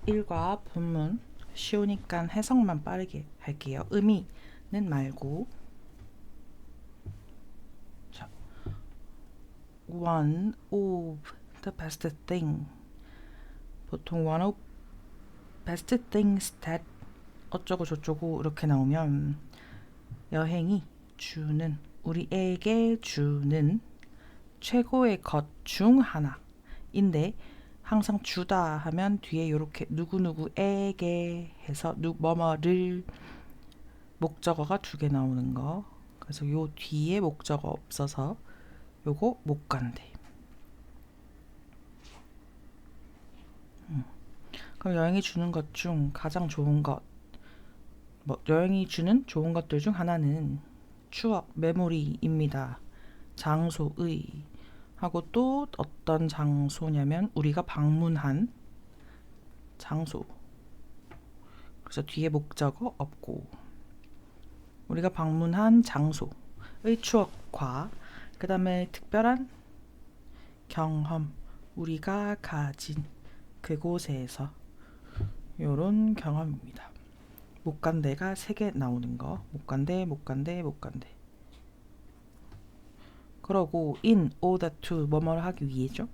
일과 본문 쉬우니까 해석만 빠르게 할게요. 의미는 말고. 자, one of the best thing. 보통 one of best things that 어쩌고 저쩌고 이렇게 나오면 여행이 주는, 우리에게 주는 최고의 것 중 하나인데, 항상 주다 하면 뒤에 이렇게 누구누구에게 해서 뭐뭐를 목적어가 2개 나오는 거. 그래서 요 뒤에 목적어 없어서 요거 못 간대. 그럼 여행이 주는 것 중 가장 좋은 것, 여행이 주는 좋은 것들 중 하나는 추억, 메모리입니다. 장소의 하고, 또 어떤 장소냐면 우리가 방문한 장소. 그래서 뒤에 목적어 없고, 우리가 방문한 장소의 추억과 그 다음에 특별한 경험, 우리가 가진 그곳에서 요런 경험입니다. 못 간 데가 3개 나오는 거. 못 간 데, 못 간 데, 못 간 데. 그러고 in order to 뭐뭐를 하기 위해죠.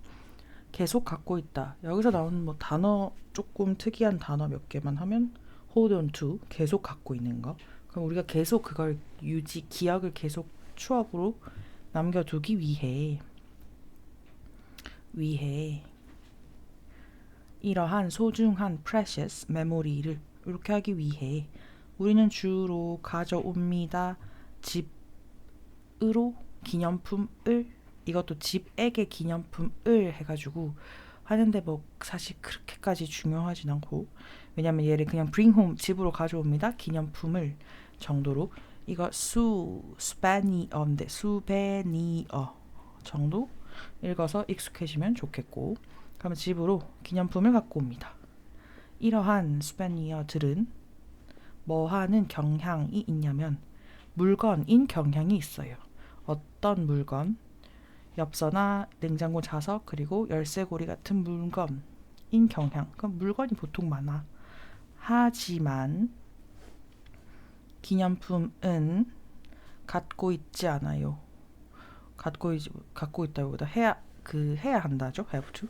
계속 갖고 있다. 여기서 나오는 뭐 단어, 조금 특이한 단어 몇 개만 하면 hold on to, 계속 갖고 있는 거. 그럼 우리가 계속 그걸 기억을 계속 추억으로 남겨두기 위해 이러한 소중한 precious memory를 이렇게 하기 위해 우리는 주로 가져옵니다. 집으로 기념품을, 이것도 집에게 기념품을 해가지고 하는데 뭐 사실 그렇게까지 중요하진 않고, 왜냐면 얘를 그냥 bring home, 집으로 가져옵니다 기념품을 정도로, 이거 스페니어인데 수베니어 정도 읽어서 익숙해지면 좋겠고, 그러면 집으로 기념품을 갖고 옵니다. 이러한 수베니어들은 뭐 하는 경향이 있냐면 물건인 경향이 있어요. 어떤 물건, 엽서나 냉장고 자석, 그리고 열쇠고리 같은 물건인 경향. 그럼 물건이 보통 많아. 하지만 기념품은 갖고 있지 않아요. 갖고 있다기보다 해야 한다죠. have to.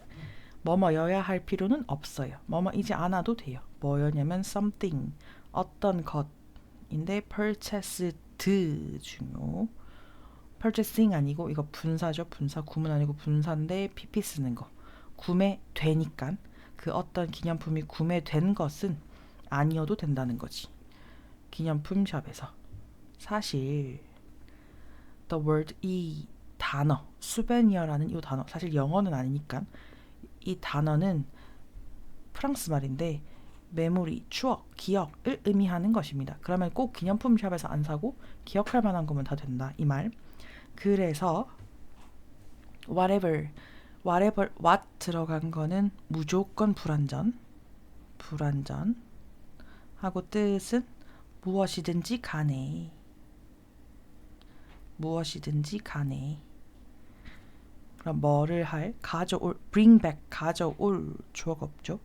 뭐뭐여야 할 필요는 없어요. 뭐뭐이지 않아도 돼요. 뭐였냐면 something, 어떤 것인데 purchased 중요. purchasing 아니고 이거 분사죠. 분사, 구문 아니고 분사인데 pp 쓰는 거. 구매되니까 그 어떤 기념품이 구매된 것은 아니어도 된다는 거지. 기념품 샵에서. 사실 the word, 이 단어, 수베니어라는 이 단어, 사실 영어는 아니니까 이 단어는 프랑스 말인데 메모리, 추억, 기억을 의미하는 것입니다. 그러면 꼭 기념품 샵에서 안 사고 기억할 만한 거면 다 된다, 이 말. 그래서 whatever, what 들어간 거는 무조건 불완전 하고, 뜻은 무엇이든지 간에. 그럼 뭐를 할, 가져올, bring back, 가져올, 주어가 없죠.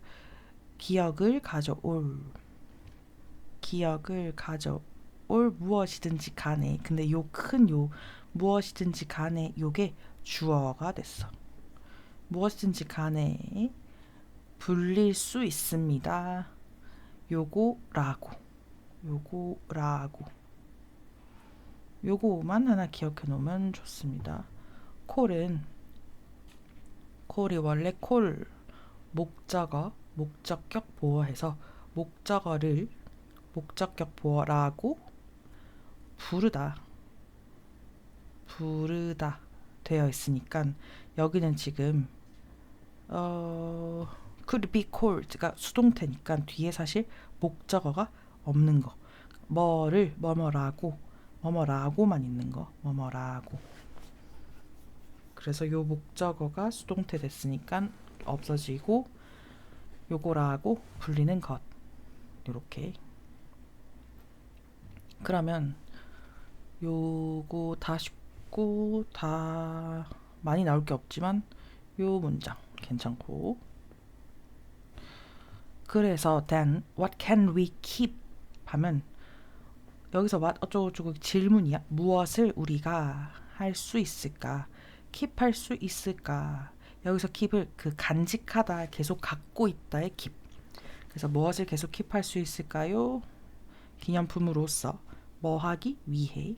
기억을 가져올 무엇이든지 간에. 근데 요 무엇이든지 간에 요게 주어가 됐어. 무엇이든지 간에 불릴 수 있습니다. 요거만 하나 기억해 놓으면 좋습니다. 콜이 원래 목적격 보어해서 목적격 보어라고 부르다 되어 있으니까, 여기는 지금 could be called가 수동태니까 뒤에 사실 목적어가 없는 거. 뭐뭐라고만 있는 거. 뭐뭐라고. 그래서 요 목적어가 수동태 됐으니까 없어지고 요거라고 불리는 것. 요렇게. 그러면 요거 다 쉽고 다 많이 나올 게 없지만 요 문장 괜찮고, 그래서 then what can we keep 하면 여기서 what 어쩌고저쩌고 질문이야. 무엇을 우리가 할 수 있을까? keep 할 수 있을까? 여기서 keep을 그 간직하다, 계속 갖고 있다의 keep. 그래서 무엇을 계속 keep 할 수 있을까요? 기념품으로서 뭐 하기 위해.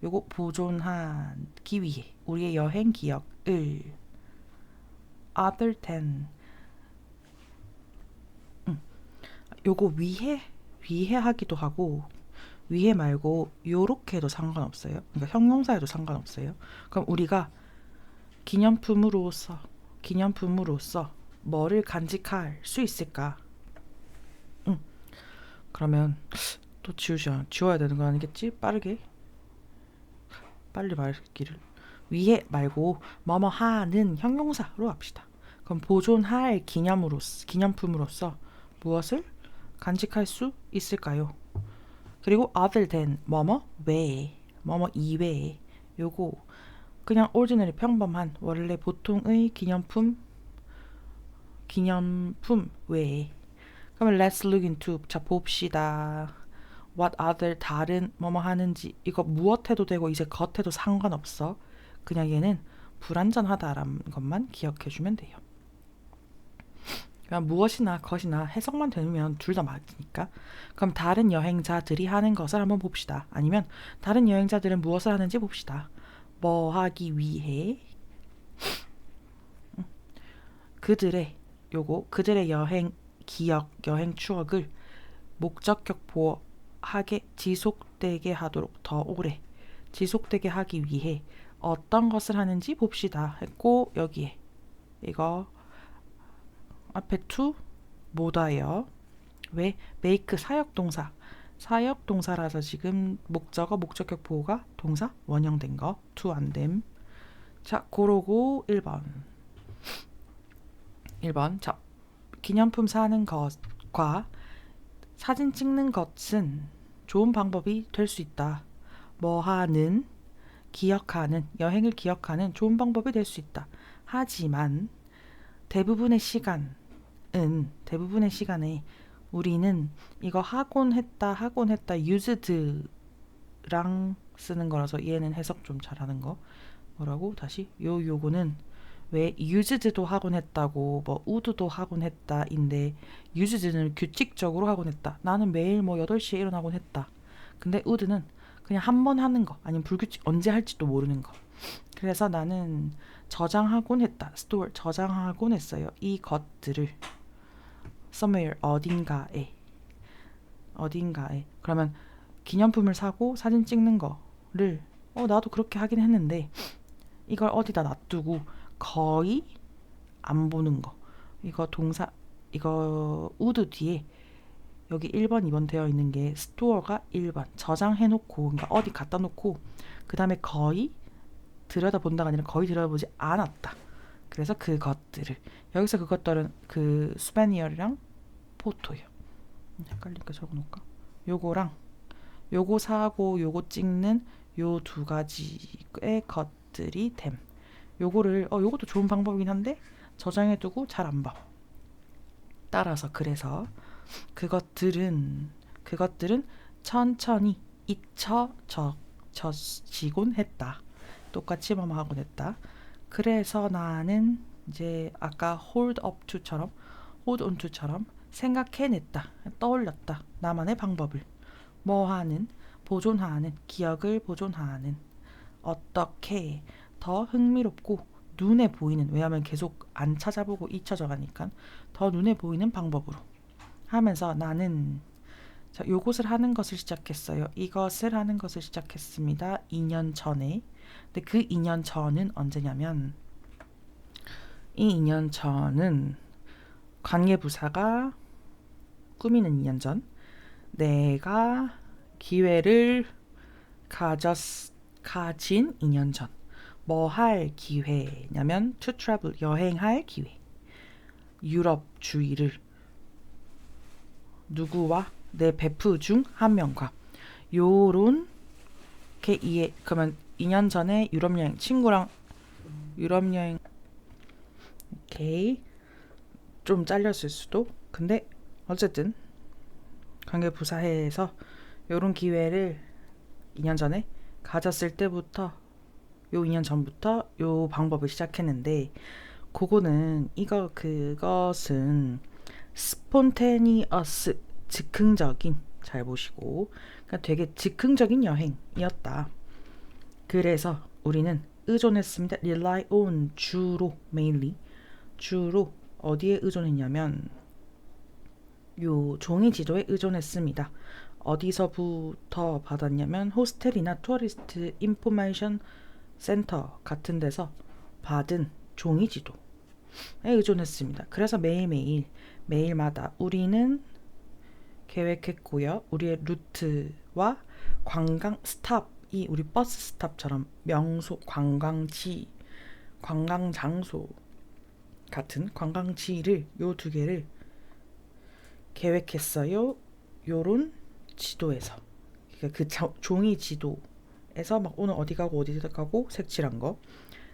요거 보존하기 위해 우리의 여행 기억을 other than 요거 위해 하기도 하고 위해 말고 요렇게 해도 상관없어요. 그러니까 형용사에도 상관없어요. 그럼 우리가 기념품으로서 뭐를 간직할 수 있을까? 그러면 또 지워야 되는 거 아니겠지? 빨리 말기를 위해 말고 뭐뭐 하는 형용사로 합시다. 그럼 보존할 기념품으로서 무엇을 간직할 수 있을까요? 그리고 other than 뭐뭐 외에 뭐뭐 이외에 요거 그냥 ordinary 평범한 원래 보통의 기념품 외에. 그러면 let's look into 자 봅시다. what other 다른 뭐뭐 하는지 이거 무엇 해도 되고 이제 것 해도 상관없어. 그냥 얘는 불완전하다라는 것만 기억해 주면 돼요. 그냥 무엇이나 것이나 해석만 되면 둘 다 맞으니까. 그럼 다른 여행자들이 하는 것을 한번 봅시다. 아니면 다른 여행자들은 무엇을 하는지 봅시다. 뭐 하기 위해 그들의 여행 기억, 여행 추억을 목적격 보호하게 지속되게 하도록 더 오래 지속되게 하기 위해 어떤 것을 하는지 봅시다 했고 여기에 이거 앞에 to 뭐다예요. 왜? make 사역동사라서 지금 목적격 보호가 동사 원형된 거 to 안 됨. 자 고르고 1번 자 기념품 사는 것과 사진 찍는 것은 좋은 방법이 될 수 있다. 뭐 하는 여행을 기억하는 좋은 방법이 될 수 있다. 하지만 대부분의 시간에 우리는 이거 하곤 했다 used랑 쓰는 거라서 얘는 해석 좀 잘하는 거. 뭐라고? 다시 요거는 왜 used도 하곤 했다고 뭐 would도 하곤 했다인데 used는 규칙적으로 하곤 했다. 나는 매일 뭐 8시에 일어나곤 했다. 근데 would는 그냥 한 번 하는 거 아니면 불규칙 언제 할지도 모르는 거. 그래서 나는 저장하곤 했다. store 저장하곤 했어요. 이 것들을 somewhere 어딘가에. 그러면 기념품을 사고 사진 찍는 거를 나도 그렇게 하긴 했는데 이걸 어디다 놔두고 거의 안 보는 거. 이거 would 뒤에 여기 1번, 2번 되어 있는 게 store가 1번. 저장해 놓고 그러니까 어디 갖다 놓고 그다음에 거의 들여다본다가 아니라 거의 들여다보지 않았다. 그래서 그것들을 여기서 그것들은 그 스페니얼이랑 포토예요. 헷갈리니까 적어놓을까? 요거랑 요거 사고 요거 찍는 요 두 가지의 것들이 됨. 요것도 좋은 방법이긴 한데 저장해두고 잘 안 봐. 따라서 그래서 그것들은 천천히 잊혀지곤 했다. 똑같이 뭐뭐 하곤 했다. 그래서 나는 이제 아까 hold on to처럼 생각해냈다. 떠올렸다. 나만의 방법을. 기억을 보존하는 어떻게 더 흥미롭고 눈에 보이는 왜냐하면 계속 안 찾아보고 잊혀져 가니까 더 눈에 보이는 방법으로 하면서 나는 요것을 하는 것을 시작했어요. 이것을 하는 것을 시작했습니다. 2년 전에. 근데 그 2년 전은 언제냐면 이 2년 전은 관계부사가 꾸미는 2년 전 내가 기회를 가진 2년 전. 뭐 할 기회냐면 to travel 여행할 기회. 유럽 주위를 누구와 내 베프 중 한 명과 요런 게 그러면 2년 전에 유럽 여행 친구랑 유럽 여행 오케이 좀 잘렸을 수도. 근데 어쨌든 관계부사회에서 요런 기회를 2년 전에 가졌을 때부터 요 2년 전부터 요 방법을 시작했는데 그것은 spontaneous 즉흥적인 잘 보시고 그러니까 되게 즉흥적인 여행이었다. 그래서 우리는 의존했습니다. rely on 주로 mainly 주로 어디에 의존했냐면 요 종이 지도에 의존했습니다. 어디서부터 받았냐면 호스텔이나 투어리스트 인포메이션 센터 같은 데서 받은 종이 지도에 의존했습니다. 그래서 매일마다 우리는 계획했고요. 우리의 루트와 관광 스탑이 우리 버스 스탑처럼 명소, 관광지, 관광 장소 같은 관광지를 요 두 개를 계획했어요. 요런 지도에서 그러니까 그 종이 지도에서 막 오늘 어디 가고 어디 가고 색칠한 거.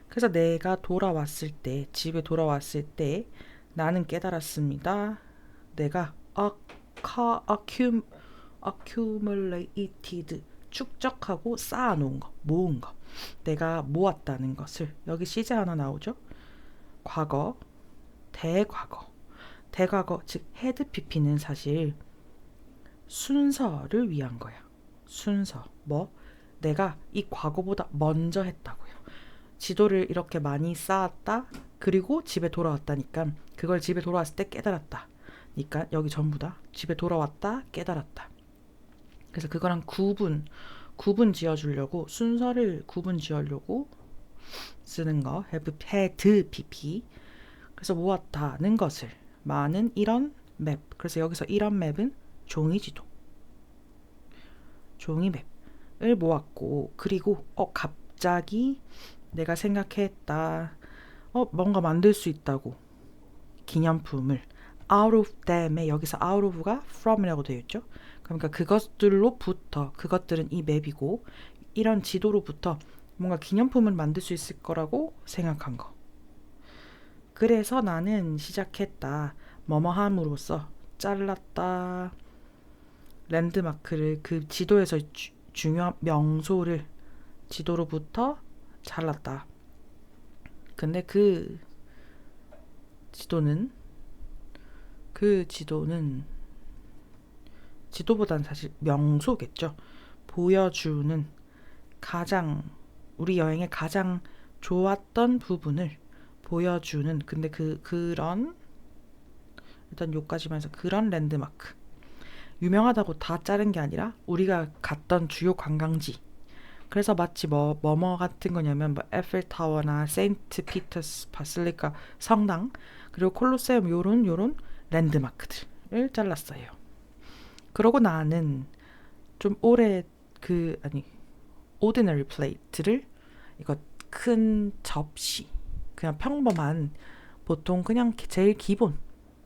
그래서 내가 집에 돌아왔을 때 나는 깨달았습니다. 내가 accumulated 축적하고 쌓아놓은 거, 모은 거. 내가 모았다는 것을 여기 시제 하나 나오죠. 과거, 대과거, 즉 헤드 PP는 사실 순서를 위한 거야. 순서. 내가 이 과거보다 먼저 했다고요. 지도를 이렇게 많이 쌓았다. 그리고 집에 돌아왔다니까 그걸 집에 돌아왔을 때 깨달았다. 그러니까 여기 전부 다 집에 돌아왔다, 깨달았다. 그래서 그거랑 구분 지어주려고 순서를 구분 지으려고 쓰는 거 헤드 PP. 그래서 모았다는 것을 많은 이런 맵. 그래서 여기서 이런 맵은 종이 지도, 종이 맵을 모았고 그리고 갑자기 내가 생각했다. 뭔가 만들 수 있다고. 기념품을 out of them에 여기서 out of가 from이라고 되어 있죠. 그러니까 그것들은 이 맵이고 이런 지도로부터 뭔가 기념품을 만들 수 있을 거라고 생각한 거. 그래서 나는 시작했다. 뭐뭐함으로써 잘랐다. 랜드마크를 그 지도에서 중요한 명소를 지도로부터 잘랐다. 근데 그 지도는 지도보다는 사실 명소겠죠. 보여주는 우리 여행의 가장 좋았던 부분을 보여주는 근데 그런 일단 요까지만 해서 그런 랜드마크 유명하다고 다 자른 게 아니라 우리가 갔던 주요 관광지 그래서 마치 뭐 같은 거냐면 에펠타워나 세인트 피터스 바실리카 성당 그리고 콜로세움 요런 랜드마크들을 잘랐어요. 그러고 나는 좀 ordinary plate를 이거 큰 접시 그냥 평범한 보통 그냥 제일 기본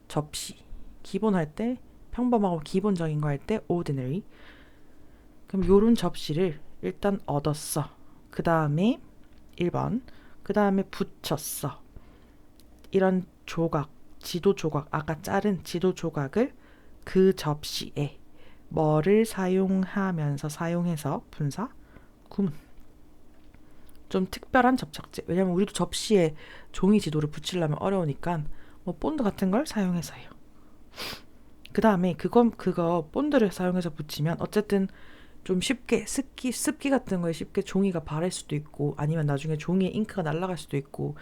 접시 기본 할 때 평범하고 기본적인 거 할 때 ordinary 그럼 요런 접시를 일단 얻었어. 그 다음에 1번 그 다음에 붙였어. 이런 지도 조각 아까 자른 지도 조각을 그 접시에 뭐를 사용해서 분사 구문 좀 특별한 접착제 왜냐면 우리도 접시에 종이 지도를 붙이려면 어려우니까 본드 같은 걸 사용해서요. 그 다음에 그거 본드를 사용해서 붙이면 어쨌든 좀 쉽게 습기 같은 거에 쉽게 종이가 바를 수도 있고 아니면 나중에 종이에 잉크가 날아갈 수도 있고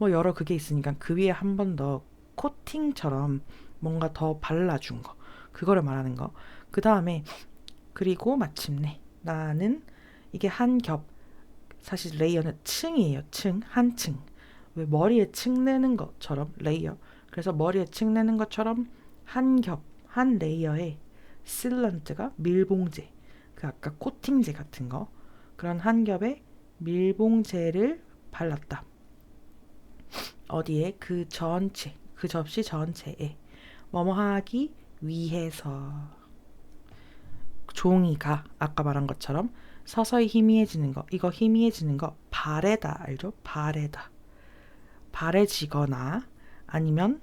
여러 그게 있으니까 그 위에 한 번 더 코팅처럼 뭔가 더 발라준 거 그거를 말하는 거. 그 다음에 그리고 마침내 나는 이게 한 겹 사실 레이어는 층이에요. 한 층. 왜 머리에 층 내는 것처럼 레이어. 그래서 머리에 층 내는 것처럼 한 레이어에 실런트가 밀봉제 그 아까 코팅제 같은 거 그런 한 겹에 밀봉제를 발랐다. 어디에 그 접시 전체에 뭐뭐 하기 위해서 종이가 아까 말한 것처럼 서서히 희미해지는 거 이거 희미해지는 거 바래다 알죠? 바래지거나 아니면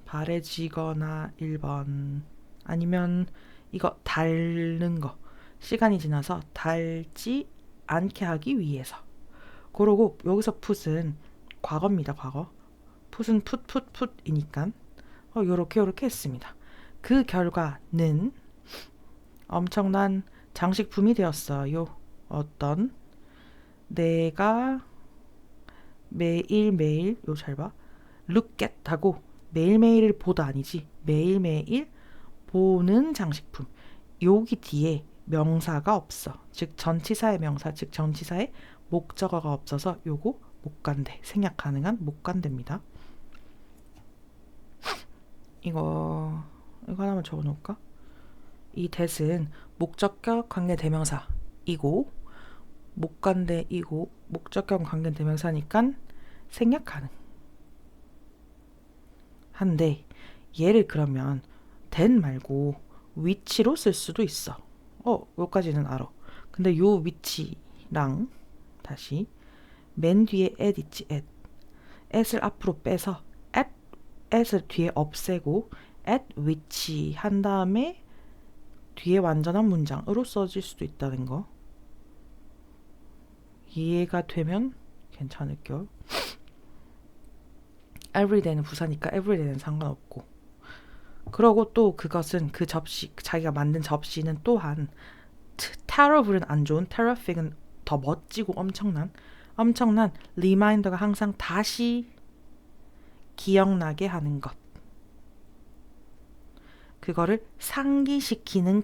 바래지거나 1번 아니면 이거 닳는 거 시간이 지나서 닳지 않게 하기 위해서. 그러고 여기서 풋은 과거입니다. 과거. 풋은 풋이니까 요렇게 했습니다. 그 결과는 엄청난 장식품이 되었어요. 어떤 내가 매일매일 요 잘 봐. look at 하고 매일매일을 보다 아니지. 매일매일 보는 장식품. 여기 뒤에 명사가 없어. 즉 전치사의 명사, 즉 전치사의 목적어가 없어서 요거 못 간대. 생략 가능한 못 간대입니다. 이거 하나만 적어 놓을까? 이 that은 목적격 관계 대명사이고 못 간대이고 목적격 관계 대명사니까 생략 가능. 한데 얘를 그러면 that 말고 위치로 쓸 수도 있어. 요까지는 알아. 근데 요 위치랑 다시 맨 뒤에 at 있지. at을 앞으로 빼서 at을 뒤에 없애고 at which 한 다음에 뒤에 완전한 문장으로 써질 수도 있다는 거. 이해가 되면 괜찮을게요. everyday는 부사니까 everyday는 상관없고. 그러고 또 그것은 그 접시, 자기가 만든 접시는 또한 terrible은 안 좋은, terrific은 더 멋지고 엄청난 리마인더가 항상 다시 기억나게 하는 것. 그거를 상기시키는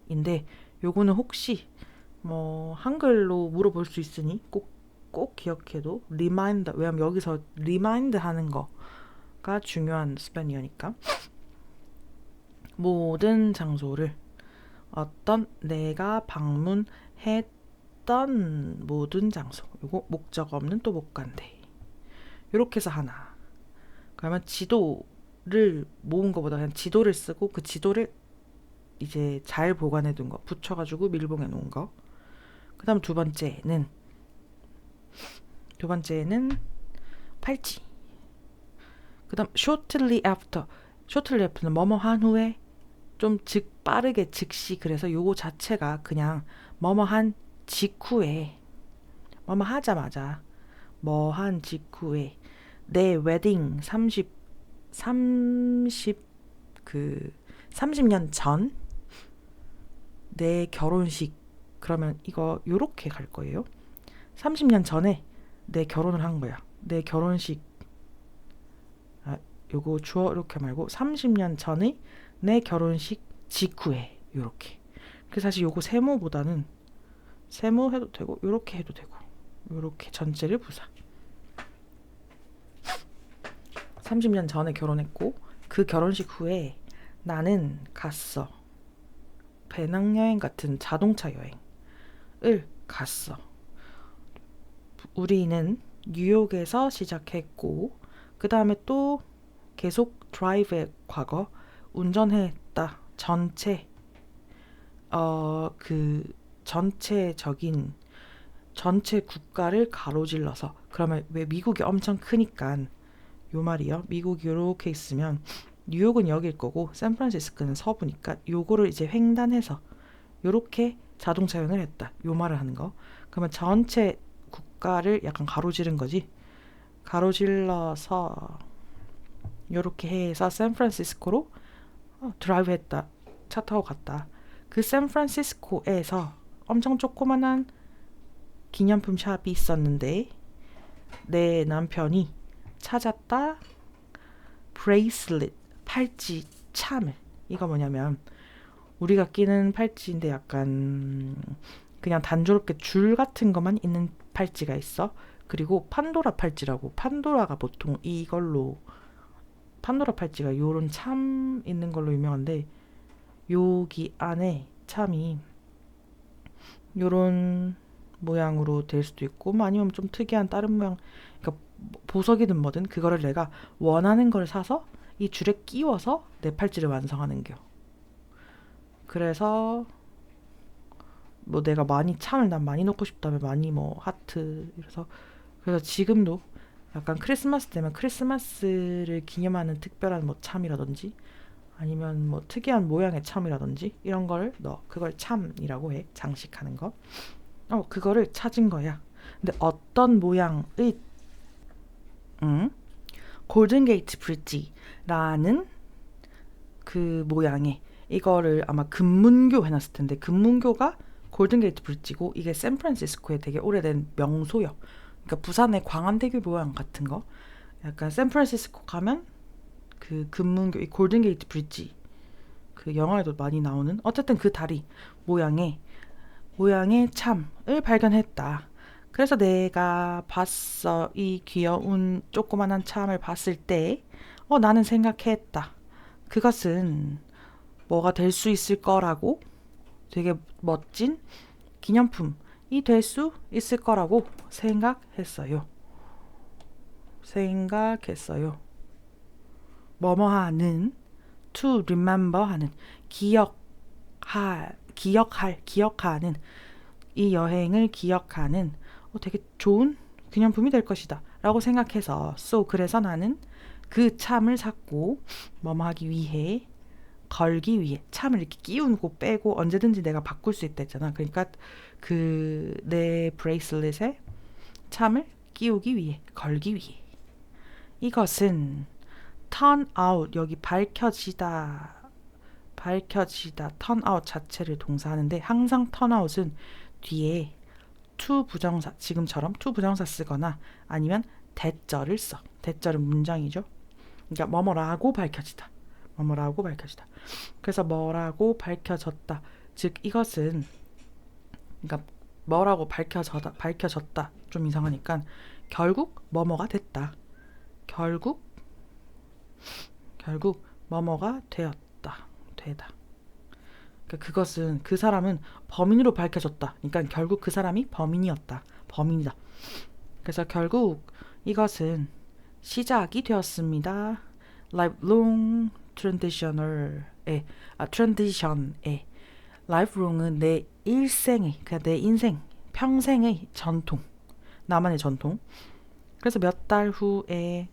것인데 요거는 혹시 뭐 한글로 물어볼 수 있으니 꼭 기억해도 리마인더. 왜냐면 여기서 리마인드 하는 거가 중요한 스페니어니까. 모든 장소를 어떤 내가 방문했던 모든 장소. 요거 목적 없는 또 못 간대. 요렇게 해서 하나. 그러면 지도를 모은 거보다 그냥 지도를 쓰고 그 지도를 이제 잘 보관해 둔 거 붙여가지고 밀봉해 놓은 거. 그 다음 두 번째는 팔찌. 그 다음 shortly after는 뭐뭐 한 후에 좀 빠르게 즉시. 그래서 요거 자체가 그냥 뭐뭐 한 직후에 뭐뭐 하자마자 뭐 한 직후에 내 웨딩 30년 전 내 결혼식. 그러면 이거 요렇게 갈 거예요. 30년 전에 내 결혼을 한 거야. 내 결혼식. 요거 주어 이렇게 말고 30년 전의 내 결혼식 직후에 요렇게. 그래서 사실 요거 세모보다는 세모 해도 되고 요렇게 해도 되고 요렇게 전체를 부사. 30년 전에 결혼했고 그 결혼식 후에 나는 갔어. 배낭여행 같은 자동차 여행을 갔어. 우리는 뉴욕에서 시작했고 그 다음에 또 계속 드라이브의 과거 운전했다. 전체 전체적인 전체 국가를 가로질러서. 그러면 왜 미국이 엄청 크니까 요 말이요. 미국이 요렇게 있으면 뉴욕은 여길 거고 샌프란시스코는 서부니까 요거를 이제 횡단해서 요렇게 자동차 여행을 했다. 요 말을 하는 거. 그러면 전체 국가를 약간 가로지른 거지. 가로질러서 요렇게 해서 샌프란시스코로 드라이브 했다. 차 타고 갔다. 그 샌프란시스코에서 엄청 조그만한 기념품 샵이 있었는데 내 남편이 찾았다. 브레이슬릿, 팔찌 참을. 이거 뭐냐면 우리가 끼는 팔찌인데 약간 그냥 단조롭게 줄 같은 것만 있는 팔찌가 있어. 그리고 판도라 팔찌라고. 판도라가 보통 이걸로 판도라 팔찌가 요런 참 있는 걸로 유명한데 여기 안에 참이 요런 모양으로 될 수도 있고 뭐 아니면 좀 특이한 다른 모양. 그러니까 보석이든 뭐든 그거를 내가 원하는 걸 사서 이 줄에 끼워서 내 팔찌를 완성하는 겨. 그래서 뭐 내가 많이 참을 난 많이 넣고 싶다면 많이 뭐 하트. 그래서 지금도 약간 크리스마스 되면 크리스마스를 기념하는 특별한 뭐 참이라든지 아니면 뭐 특이한 모양의 참이라든지 이런 걸 넣어. 그걸 참이라고 해. 장식하는 거. 그거를 찾은 거야. 근데 어떤 모양의 골든 게이트 브릿지라는 그 모양의 이거를 아마 금문교 해놨을 텐데 금문교가 골든 게이트 브릿지고 이게 샌프란시스코에 되게 오래된 명소요. 그러니까 부산의 광안대교 모양 같은 거. 약간 샌프란시스코 가면 그 금문교 이 골든 게이트 브릿지 그 영화에도 많이 나오는 어쨌든 그 다리 모양의 참을 발견했다. 그래서 내가 봤어. 이 귀여운 조그만한 참을 봤을 때 나는 생각했다. 그것은 뭐가 될 수 있을 거라고 되게 멋진 기념품이 될 수 있을 거라고 생각했어요. 뭐뭐하는 to remember 하는 기억하는 이 여행을 기억하는 되게 좋은 기념품이 될 것이다 라고 생각해서 그래서 나는 그 참을 샀고 뭐뭐 하기 위해 걸기 위해 참을 이렇게 끼우고 빼고 언제든지 내가 바꿀 수 있다 했잖아. 그러니까 그 내 브레이슬릿에 참을 끼우기 위해 걸기 위해 이것은 turn out 여기 밝혀지다 turn out 자체를 동사하는데 항상 turn out은 뒤에 to 부정사 지금처럼 to 부정사 쓰거나 아니면 대절을 써. 대절은 문장이죠. 그러니까 뭐뭐라고 밝혀지다. 그래서 뭐라고 밝혀졌다. 즉 이것은 그러니까 뭐라고 밝혀졌다. 좀 이상하니까 결국 뭐뭐가 됐다. 결국 뭐뭐가 되다. 그러니까 그것은 그 사람은 범인으로 밝혀졌다. 그러니까 결국 그 사람이 범인이다. 그래서 결국 이것은 시작이 되었습니다. lifelong transition에 lifelong은 내 일생의 그러니까 내 인생 평생의 전통 나만의 전통. 그래서 몇 달 후에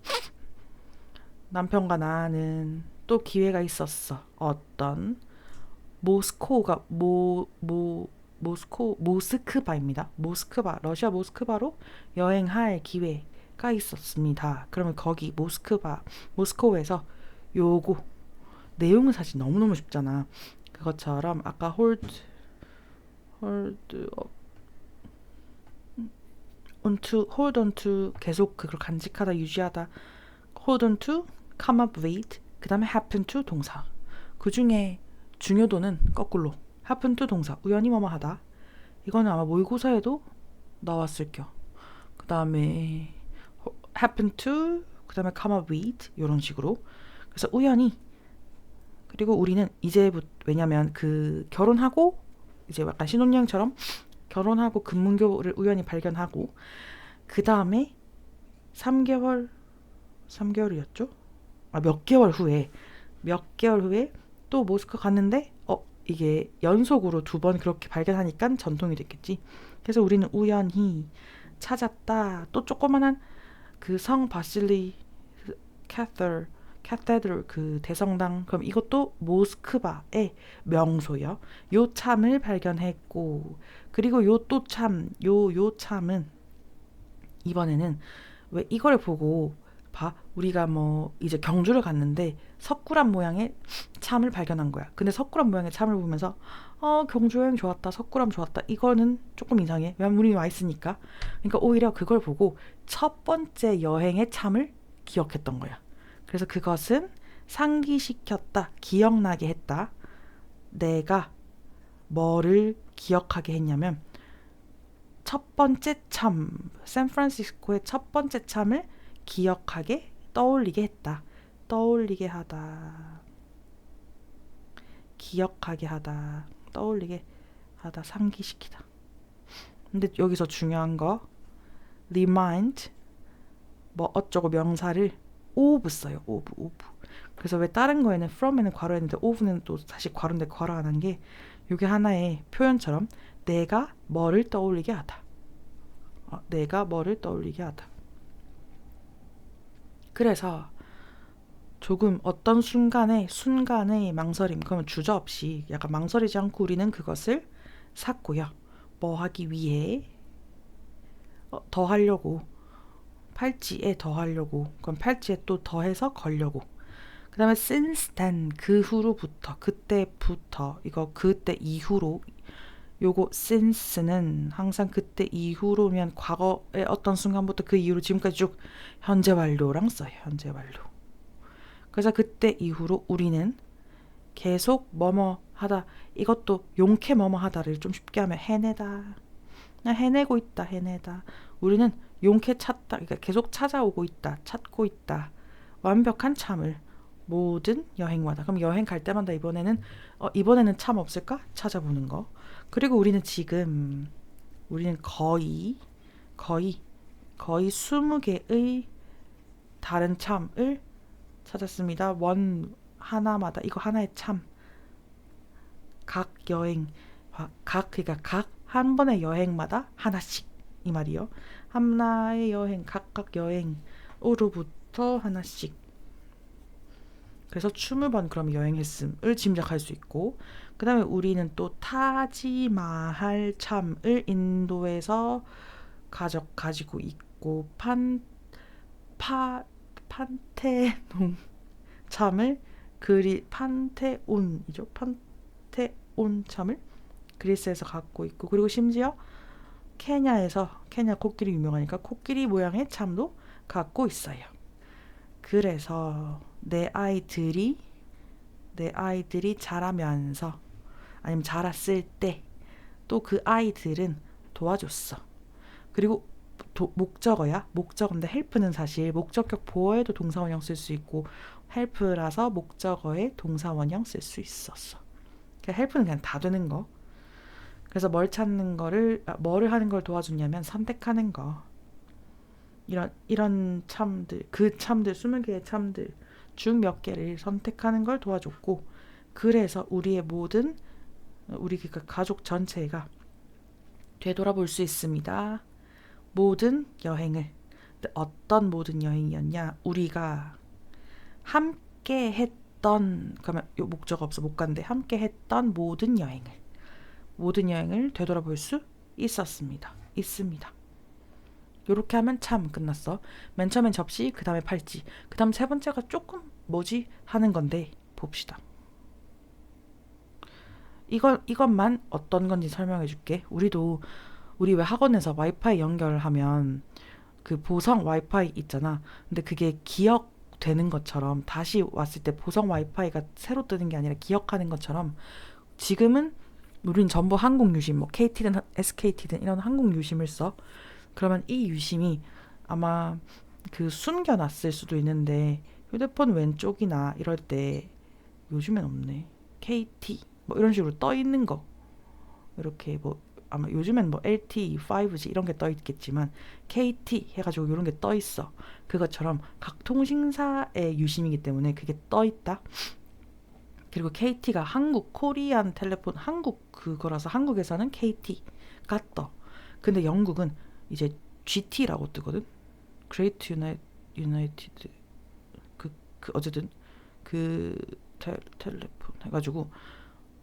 남편과 나는 또 기회가 있었어. 어떤 모스크바입니다. 러시아 모스크바로 여행할 기회가 있었습니다. 그러면 거기 모스크바에서 요거 내용은 사실 너무너무 쉽잖아. 그것처럼 아까 hold on to 계속 그걸 간직하다 유지하다 hold on to come up with 그 다음에 happen to 동사 그 중에 중요도는 거꾸로 happen to 동사 우연히 뭐뭐 하다 이거는 아마 모의고사에도 나왔을 겨. 그 다음에 happen to 그 다음에 come up with 이런 식으로 그래서 우연히 그리고 우리는 이제부터 왜냐면 그 결혼하고 이제 약간 신혼여행처럼 결혼하고 금문교를 우연히 발견하고 그 다음에 3개월이었죠? 몇 개월 후에 또 모스크 갔는데 이게 연속으로 2번 그렇게 발견하니까 전통이 됐겠지. 그래서 우리는 우연히 찾았다. 또 조그만한 그 성 바실리 캐테드럴 그 대성당 그럼 이것도 모스크바의 명소요. 요 참을 발견했고 그리고 요 참은 이번에는 왜 이걸 보고 우리가 뭐 이제 경주를 갔는데 석굴암 모양의 참을 발견한 거야. 근데 석굴암 모양의 참을 보면서 경주 여행 좋았다. 석굴암 좋았다. 이거는 조금 이상해. 왜냐면 우리 와 있으니까. 그러니까 오히려 그걸 보고 첫 번째 여행의 참을 기억했던 거야. 그래서 그것은 상기시켰다. 기억나게 했다. 내가 뭐를 기억하게 했냐면 첫 번째 참 샌프란시스코의 첫 번째 참을 기억하게 떠올리게 했다. 떠올리게 하다. 기억하게 하다. 떠올리게 하다. 상기시키다. 근데 여기서 중요한 거 remind 뭐 어쩌고 명사를 of 써요. of. 그래서 왜 다른 거에는 from에는 괄호했는데 of는 또 다시 괄호인데 괄호 안 한 게 이게 하나의 표현처럼 내가 뭐를 떠올리게 하다. 내가 뭐를 떠올리게 하다. 그래서 조금 어떤 순간의 망설임, 그러면 주저없이 약간 망설이지 않고 우리는 그것을 샀고요. 뭐 하기 위해? 더 하려고. 팔찌에 더 하려고. 그럼 팔찌에 또 더해서 걸려고. 그 다음에 since then, 그 후로부터, 그때부터, 이거 그때 이후로, 요거 since는 항상 그때 이후로면 과거의 어떤 순간부터 그 이후로 지금까지 쭉 현재 완료랑 써요. 현재 완료. 그래서 그때 이후로 우리는 계속 뭐뭐 하다, 이것도 용케 뭐뭐 하다를 좀 쉽게 하면 해내다. 해내고 있다, 해내다. 우리는 용케 찾다, 그러니까 계속 찾아오고 있다, 찾고 있다. 완벽한 참을 모든 여행마다. 그럼 여행 갈 때마다 이번에는 참 없을까? 찾아보는 거. 그리고 우리는 거의 20개의 다른 참을 찾았습니다. 하나마다, 이거 하나의 참. 각 여행, 그러니까 각 한 번의 여행마다 하나씩, 이 말이요. 하나의 여행, 각각 여행으로부터 하나씩. 그래서 20번 그럼 여행했음을 짐작할 수 있고, 그 다음에 우리는 또 타지마할 참을 인도에서 가지고 있고, 판테논 참을 판테온이죠. 판테온 참을 그리스에서 갖고 있고, 그리고 심지어 케냐 코끼리 유명하니까 코끼리 모양의 참도 갖고 있어요. 그래서 내 아이들이 자라면서 아니면 자랐을 때 또 그 아이들은 도와줬어. 그리고 목적어인데 헬프는 사실 목적격 보어에도 동사원형 쓸 수 있고 헬프라서 목적어에 동사원형 쓸 수 있었어. 그러니까 헬프는 그냥 다 되는 거. 그래서 뭐를 하는 걸 도와줬냐면 선택하는 거. 이런 참들, 20개의 참들 중 몇 개를 선택하는 걸 도와줬고, 그래서 우리 그 가족 전체가 되돌아볼 수 있습니다. 모든 여행을. 근데 어떤 모든 여행이었냐? 우리가 함께 했던, 그러면 요 목적 없어 못 간대. 함께 했던 모든 여행을 되돌아볼 수 있습니다. 요렇게 하면 참 끝났어. 맨 처음엔 접시, 그 다음에 팔찌, 그 다음 세 번째가 조금 뭐지 하는 건데 봅시다. 이것만 어떤 건지 설명해 줄게. 우리 왜 학원에서 와이파이 연결하면 그 보성 와이파이 있잖아. 근데 그게 기억되는 것처럼 다시 왔을 때 보성 와이파이가 새로 뜨는 게 아니라 기억하는 것처럼 지금은 우린 전부 항공 유심, 뭐 KT든 SKT든 이런 항공 유심을 써. 그러면 이 유심이 아마 그 숨겨놨을 수도 있는데 휴대폰 왼쪽이나 이럴 때 요즘엔 없네. KT 뭐 이런 식으로 떠 있는 거. 이렇게 뭐 아마 요즘엔 뭐 LTE, 5G 이런 게 떠 있겠지만 KT 해가지고 이런 게 떠 있어. 그것처럼 각 통신사의 유심이기 때문에 그게 떠 있다. 그리고 KT가 코리안 텔레폰 한국 그거라서 한국에서는 KT가 떠. 근데 영국은 이제 GT라고 뜨거든. Great United 어쨌든 그 텔레폰 해가지고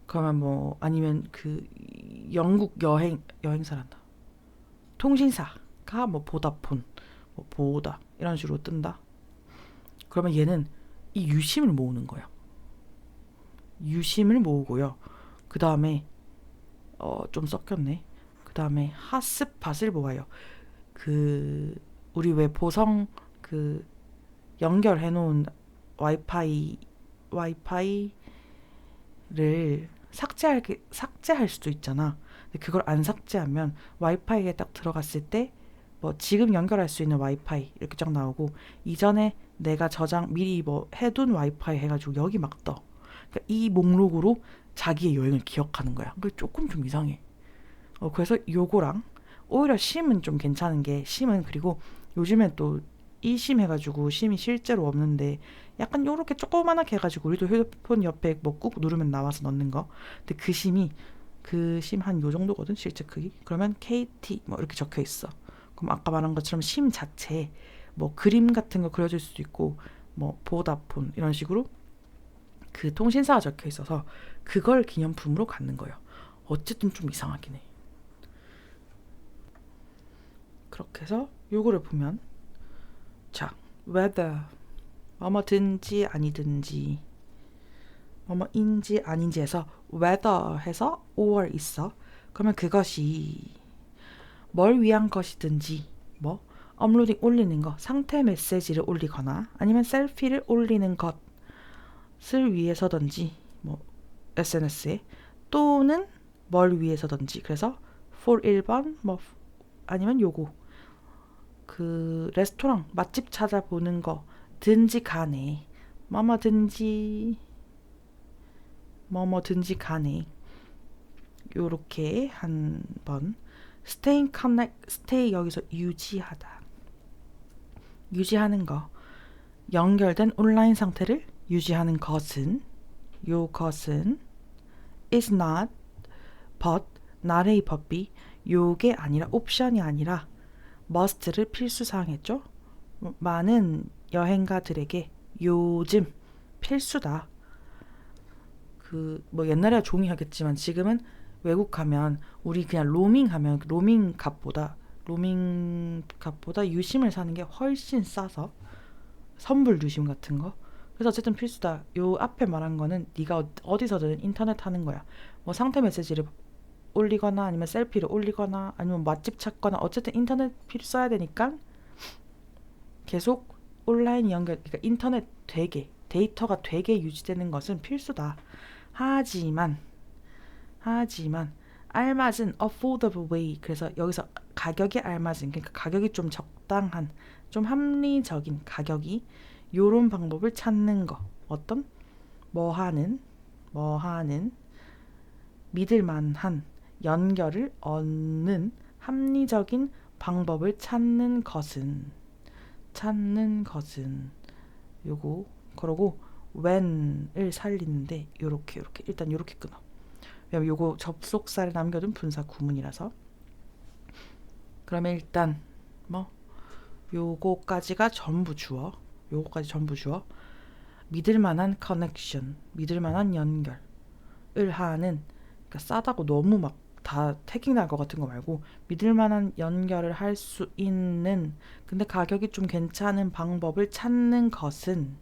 그러면 뭐 아니면 그 영국 여행사란다. 통신사가 뭐 보다폰, 뭐 보다 이런 식으로 뜬다. 그러면 얘는 이 유심을 모으는 거야. 유심을 모으고요. 그 다음에 좀 섞였네. 그 다음에 핫스팟을 모아요. 우리 왜 보성 연결해 놓은 와이파이를 삭제할 수도 있잖아. 근데 그걸 안 삭제하면 와이파이에 딱 들어갔을 때 뭐 지금 연결할 수 있는 와이파이 이렇게 쫙 나오고 이전에 내가 미리 뭐 해둔 와이파이 해가지고 여기 막 떠. 그러니까 이 목록으로 자기의 여행을 기억하는 거야. 그게 조금 좀 이상해. 그래서 요거랑 오히려 심은 좀 괜찮은 게 심은 그리고 요즘엔 또 이심 해가지고 심이 실제로 없는데 약간 요렇게 조그만하게 해가지고 우리도 휴대폰 옆에 뭐 꾹 누르면 나와서 넣는 거. 근데 그 심 한 요 정도거든 실제 크기. 그러면 KT 뭐 이렇게 적혀 있어. 그럼 아까 말한 것처럼 심 자체에 뭐 그림 같은 거 그려줄 수도 있고 뭐 보다폰 이런 식으로 그 통신사가 적혀 있어서 그걸 기념품으로 갖는 거예요. 어쨌든 좀 이상하긴 해. 그렇게 해서 요거를 보면 자, whether 뭐뭐든지 아니든지 뭐뭐인지 아닌지 해서 whether 해서 or 있어. 그러면 그것이 뭘 위한 것이든지 뭐 업로딩 올리는 거, 상태 메시지를 올리거나 아니면 셀피를 올리는 것을 위해서든지 뭐 SNS에 또는 뭘 위해서든지 그래서 for 1번 뭐 아니면 요거 그 레스토랑 맛집 찾아보는 거든지 간에 뭐뭐든지 간에 요렇게 한번 stay connect, stay 여기서 유지하는 거 연결된 온라인 상태를 유지하는 것은 요것은 is not but not의 법비 요게 아니라 옵션이 아니라 must를 필수사항 했죠. 많은 여행가들에게 요즘 필수다. 그 뭐 옛날에야 종이 하겠지만 지금은 외국 가면 우리 그냥 로밍하면 로밍 값보다 유심을 사는 게 훨씬 싸서 선불 유심 같은 거. 그래서 어쨌든 필수다. 요 앞에 말한 거는 네가 어디서든 인터넷 하는 거야. 뭐 상태 메시지를 올리거나 아니면 셀피를 올리거나 아니면 맛집 찾거나 어쨌든 인터넷 써야 되니까 계속 온라인 연결, 그러니까 인터넷 되게 데이터가 되게 유지되는 것은 필수다. 하지만 알맞은 affordable way, 그래서 여기서 가격에 알맞은, 그러니까 가격이 좀 적당한, 좀 합리적인 가격이 요런 방법을 찾는 거. 어떤? 뭐하는 믿을만한 연결을 얻는 합리적인 방법을 찾는 것은 요거. 그러고 when을 살리는데 요렇게 일단 요렇게 끊어. 왜냐면 요거 접속사를 남겨둔 분사 구문이라서. 그러면 일단 뭐 요거까지가 전부 주어. 믿을만한 커넥션, 믿을만한 연결을 하는, 그러니까 싸다고 너무 막 다 태깅 날 것 같은 거 말고 믿을만한 연결을 할 수 있는 근데 가격이 좀 괜찮은 방법을 찾는 것은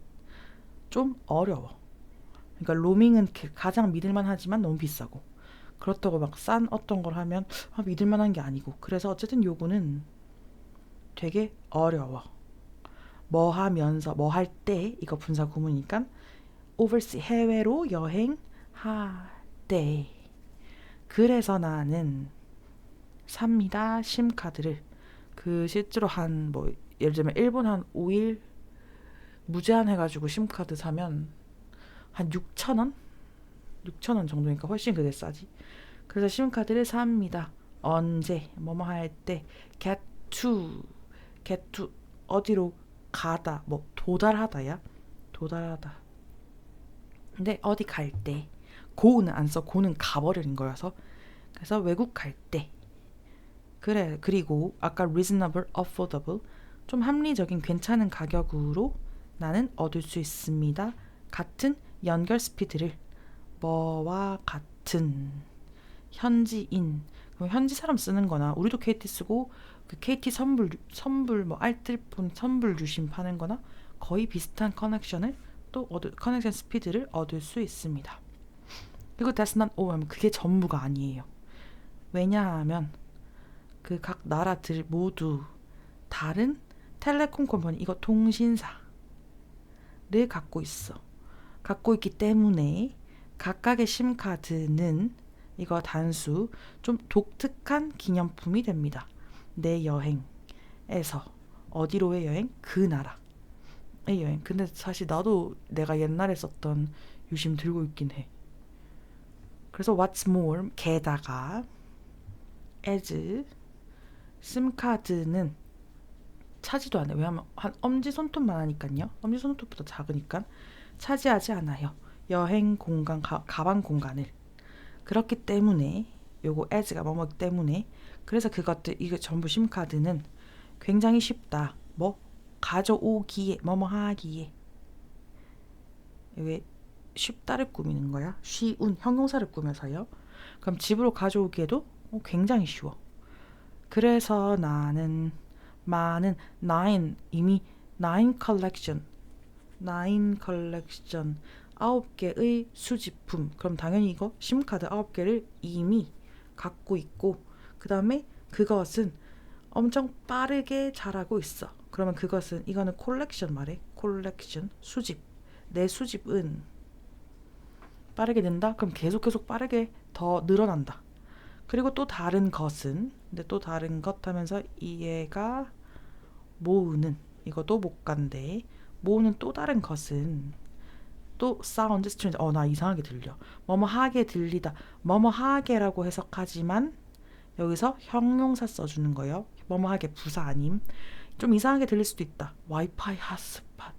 좀 어려워. 그러니까 로밍은 가장 믿을만하지만 너무 비싸고 그렇다고 막 싼 어떤 걸 하면 믿을만한 게 아니고, 그래서 어쨌든 요거는 되게 어려워. 뭐 하면서 뭐 할 때 이거 분사 구문이니까 overseas 해외로 여행할 때. 그래서 나는 삽니다. 심카드를. 그 실제로 한 뭐 예를 들면 일본 한 5일 무제한 해가지고 심카드 사면 한 6,000원? 6,000원 정도니까 훨씬 그게 싸지. 그래서 심카드를 삽니다. 언제? 뭐뭐 할 때. get to 어디로 가다, 뭐 도달하다야. 도달하다. 근데 어디 갈 때. go는 안 써. go는 가버리는 거여서. 그래서 외국 갈 때. 그래. 그리고 아까 reasonable, affordable, 좀 합리적인 괜찮은 가격으로 나는 얻을 수 있습니다. 같은 연결 스피드를 뭐와 같은 현지인, 그럼 현지 사람 쓰는 거나 우리도 KT 쓰고 그 KT 선불 뭐 알뜰폰 선불 유심 파는 거나 거의 비슷한 커넥션을 또 커넥션 스피드를 얻을 수 있습니다. 그리고 that's not all 하면 그게 전부가 아니에요. 왜냐하면 그 각 나라들 모두 다른 텔레콤 컴퍼니, 이거 통신사를 갖고 있어. 갖고 있기 때문에 각각의 심카드는 이거 단수 좀 독특한 기념품이 됩니다. 내 여행에서 어디로의 여행? 그 나라의 여행. 근데 사실 나도 내가 옛날에 썼던 유심 들고 있긴 해. 그래서 what's more, 게다가 as 심카드는 차지도 안 해. 왜냐하면 한 엄지손톱만 하니까요. 엄지손톱보다 작으니까 차지하지 않아요. 여행 공간, 가방 공간을. 그렇기 때문에 요거 as가 뭐뭐기 때문에, 그래서 그것들 이거 전부 심카드는 굉장히 쉽다. 뭐 가져오기에 뭐뭐 하기에. 왜 쉽다를 꾸미는 거야? 쉬운 형용사를 꾸며서요. 그럼 집으로 가져오기에도 굉장히 쉬워. 그래서 나는 많은 nine 이미 nine collection 9개의 수집품. 그럼 당연히 이거 심카드 9개를 이미 갖고 있고 그 다음에 그것은 엄청 빠르게 자라고 있어. 그러면 그것은 이거는 콜렉션 말해. 콜렉션 수집. 내 수집은 빠르게 는다. 그럼 계속 빠르게 더 늘어난다. 그리고 또 다른 것은 근데 또 다른 것 하면서 얘가 모으는 이것도 못 간대. 모으는 또 다른 것은 또 사운드 스트레인지 나 이상하게 들려. 뭐뭐 하게 들리다. 뭐뭐 하게라고 해석하지만 여기서 형용사 써주는 거예요. 뭐뭐 하게 부사 아님. 좀 이상하게 들릴 수도 있다. 와이파이 핫스팟.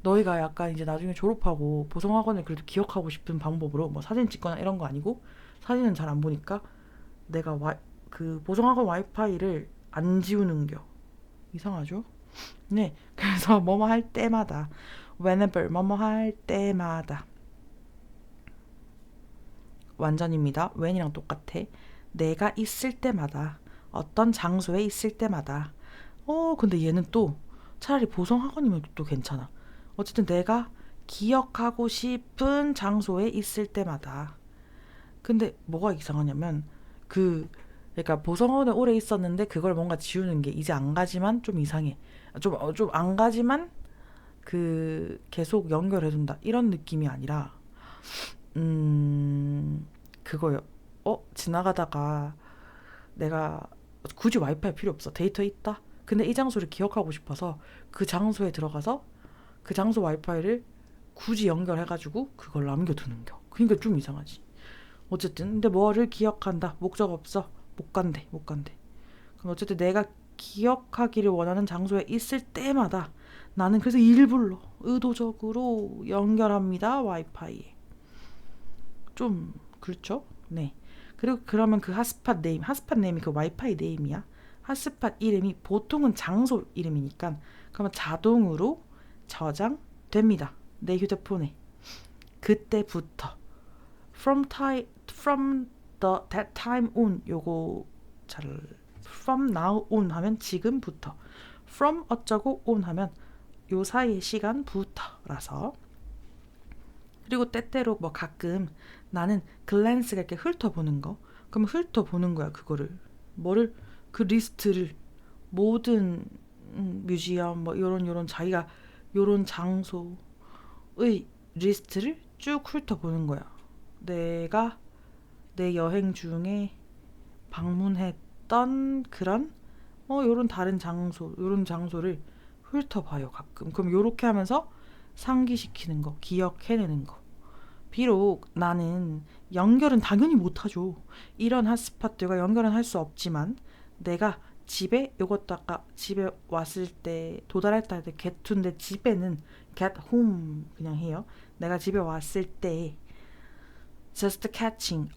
너희가 약간 이제 나중에 졸업하고 보성학원을 그래도 기억하고 싶은 방법으로 뭐 사진 찍거나 이런 거 아니고 사진은 잘 안 보니까 내가 그 보성학원 와이파이를 안 지우는겨. 이상하죠? 네, 그래서 뭐뭐 할 때마다 whenever 뭐뭐 할 때마다 완전입니다. when이랑 똑같아. 내가 있을 때마다 어떤 장소에 있을 때마다 근데 얘는 또 차라리 보성학원이면 또 괜찮아. 어쨌든 내가 기억하고 싶은 장소에 있을 때마다. 근데 뭐가 이상하냐면 그러니까 보성학원에 오래 있었는데 그걸 뭔가 지우는 게 이제 안 가지만 좀 이상해. 좀 안 가지만 계속 연결해둔다 이런 느낌이 아니라 그거요. 지나가다가 내가 굳이 와이파이 필요 없어. 데이터 있다. 근데 이 장소를 기억하고 싶어서 그 장소에 들어가서 그 장소 와이파이를 굳이 연결해가지고 그걸 남겨두는겨. 그러니까 좀 이상하지. 어쨌든 근데 뭐를 기억한다. 목적 없어. 못 간대. 그럼 어쨌든 내가 기억하기를 원하는 장소에 있을 때마다 나는 그래서 일부러 의도적으로 연결합니다. 와이파이에. 좀 그렇죠? 네. 그리고 그러면 그 핫스팟 네임이 그 와이파이 네임이야. 핫스팟 이름이 보통은 장소 이름이니까 그러면 자동으로 저장됩니다. 내 휴대폰에. 그때부터 from that time on 요거 잘 from now on 하면 지금부터 from 어쩌고 on 하면 요 사이의 시간부터라서. 그리고 때때로 뭐 가끔 나는 글랜스가 이렇게 훑어보는 거. 그럼 훑어보는 거야 그거를. 뭐를? 그 리스트를 모든 뮤지엄 뭐 요런 자기가 요런 장소의 리스트를 쭉 훑어보는 거야. 내가 내 여행 중에 방문했던 그런 요런 다른 장소 요런 장소를 훑어봐요 가끔. 그럼 요렇게 하면서 상기시키는 거 기억해내는 거. 비록 나는 연결은 당연히 못하죠. 이런 핫스팟들과 연결은 할 수 없지만 내가 집에 요것도 아까 집에 왔을 때 도달했다 할 때 get to인데 집에는 get home 그냥 해요. 내가 집에 왔을 때 just catching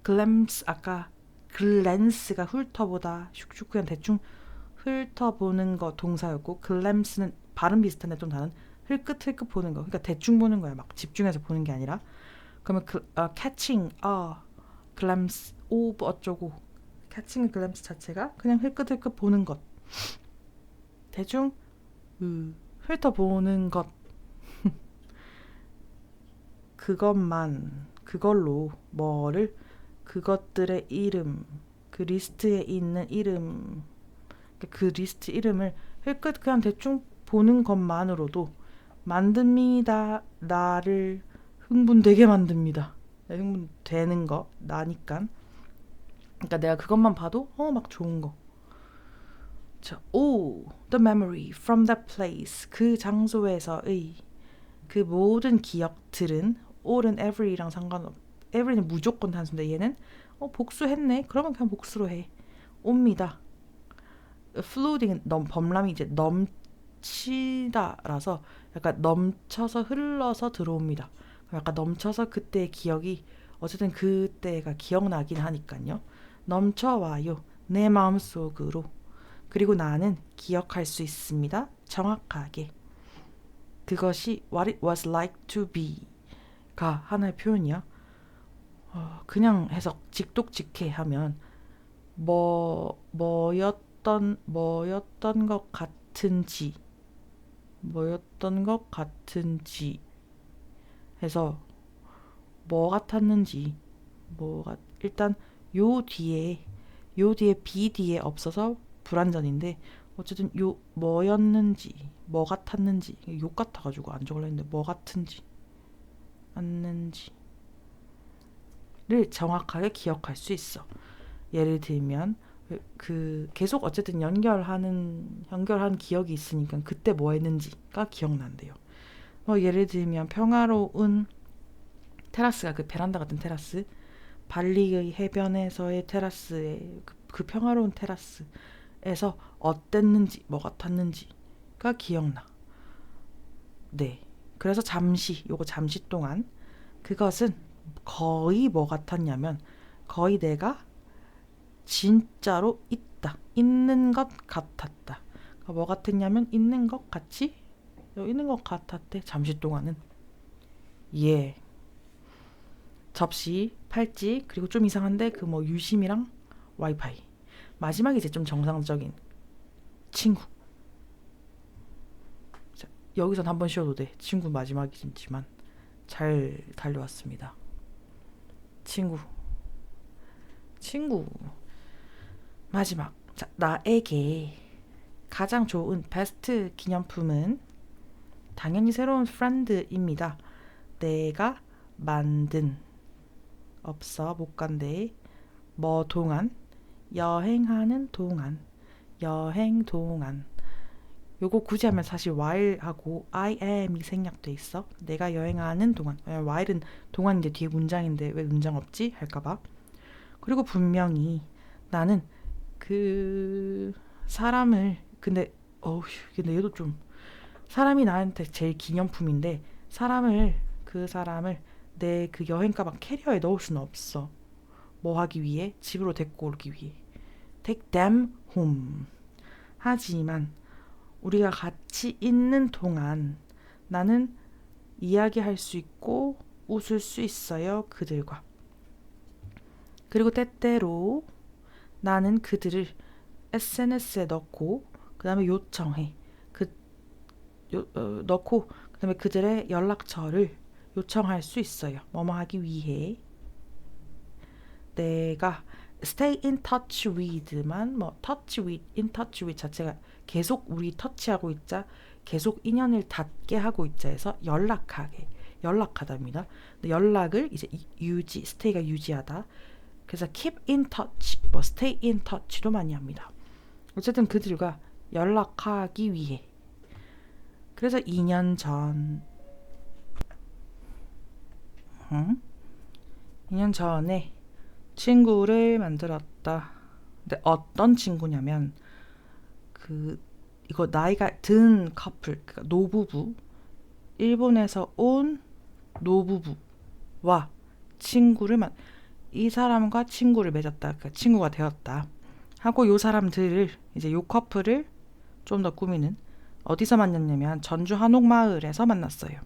glimpse 아까 글랜스가 훑어보다 슉슉 그냥 대충 훑어보는 거 동사였고 glimpse는 발음 비슷한데 좀 다른 흘끗 보는 거. 그러니까 대충 보는 거야. 막 집중해서 보는 게 아니라. 그러면 catching glimpse of 어쩌고 catching glimpse 자체가 그냥 흘끗 보는 것. 대충 훑어보는 것. 그걸로 뭐를 그것들의 이름 그 리스트에 있는 이름 그 리스트 이름을 흘끗 그냥 대충 보는 것만으로도 만듭니다. 나를 흥분되게 만듭니다. 흥분되는 거 나니까. 그러니까 내가 그것만 봐도 막 좋은 거. 자, the memory from that place 그 장소에서의 그 모든 기억들은 all은 every랑 상관없. every는 무조건 단수인데 얘는 복수했네. 그러면 그냥 복수로 해. 옵니다. flooding은 범람이 이제 넘치다라서 약간 넘쳐서 흘러서 들어옵니다. 약간 넘쳐서 그때의 기억이 어쨌든 그때가 기억나긴 하니까요. 넘쳐와요. 내 마음속으로. 그리고 나는 기억할 수 있습니다. 정확하게. 그것이 what it was like to be가 하나의 표현이야. 그냥 해석 직독직해 하면 뭐였던 것 같은지 해서 뭐 같았는지 일단 요 뒤에 be 뒤에 없어서 불완전인데 어쨌든 요 뭐였는지 뭐 같았는지 욕 같아가지고 안 적으려 했는데 뭐 같은지 않는지를 정확하게 기억할 수 있어. 예를 들면 그 계속 어쨌든 연결한 기억이 있으니까 그때 뭐 했는지가 기억난대요. 예를 들면 평화로운 테라스가 그 베란다 같은 테라스, 발리의 해변에서의 테라스의 그 평화로운 테라스에서 어땠는지 뭐 같았는지가 기억나. 네. 그래서 잠시 동안 그것은 거의 뭐 같았냐면 거의 내가 진짜로 있는 것 같았다. 뭐 같았냐면 있는 것 같았대. 잠시 동안은. 예. 접시, 팔찌, 그리고 좀 이상한데 그 뭐 유심이랑 와이파이. 마지막이 이제 좀 정상적인 친구. 자, 여기선 한번 쉬어도 돼. 친구 마지막이지만 잘 달려왔습니다. 친구. 마지막. 자, 나에게 가장 좋은 베스트 기념품은 당연히 새로운 프렌드입니다. 내가 만든 없어 못 간대. 뭐 동안 여행하는 동안 여행 동안 요거 굳이 하면 사실 while하고 I am이 생략돼 있어. 내가 여행하는 동안. while은 동안인데 뒤에 문장인데 왜 문장 없지? 할까봐. 그리고 분명히 나는 그 사람을 근데 얘도 좀 사람이 나한테 제일 기념품인데 그 사람을 내 그 여행 가방 캐리어에 넣을 수는 없어. 뭐 하기 위해? 집으로 데리고 오기 위해. Take them home. 하지만 우리가 같이 있는 동안 나는 이야기할 수 있고 웃을 수 있어요. 그들과. 그리고 때때로 나는 그들을 SNS에 넣고 그 다음에 요청해. 넣고 그 다음에 그들의 연락처를 요청할 수 있어요. 뭐뭐 하기 위해. 내가 stay in touch with만 touch with, in touch with 자체가 계속 우리 터치하고 있자, 계속 인연을 닿게 하고 있자 해서 연락하다입니다. 연락을 이제 stay가 유지하다. 그래서 keep in touch, stay in touch도 많이 합니다. 어쨌든 그들과 연락하기 위해. 그래서 2년 전에 친구를 만들었다. 근데 어떤 친구냐면 이거 나이가 든 커플, 그러니까 노부부, 일본에서 온 노부부와 이 사람과 친구를 맺었다. 그러니까 친구가 되었다. 하고 요 사람들을 이제 요 커플을 좀 더 꾸미는 어디서 만났냐면 전주 한옥마을에서 만났어요.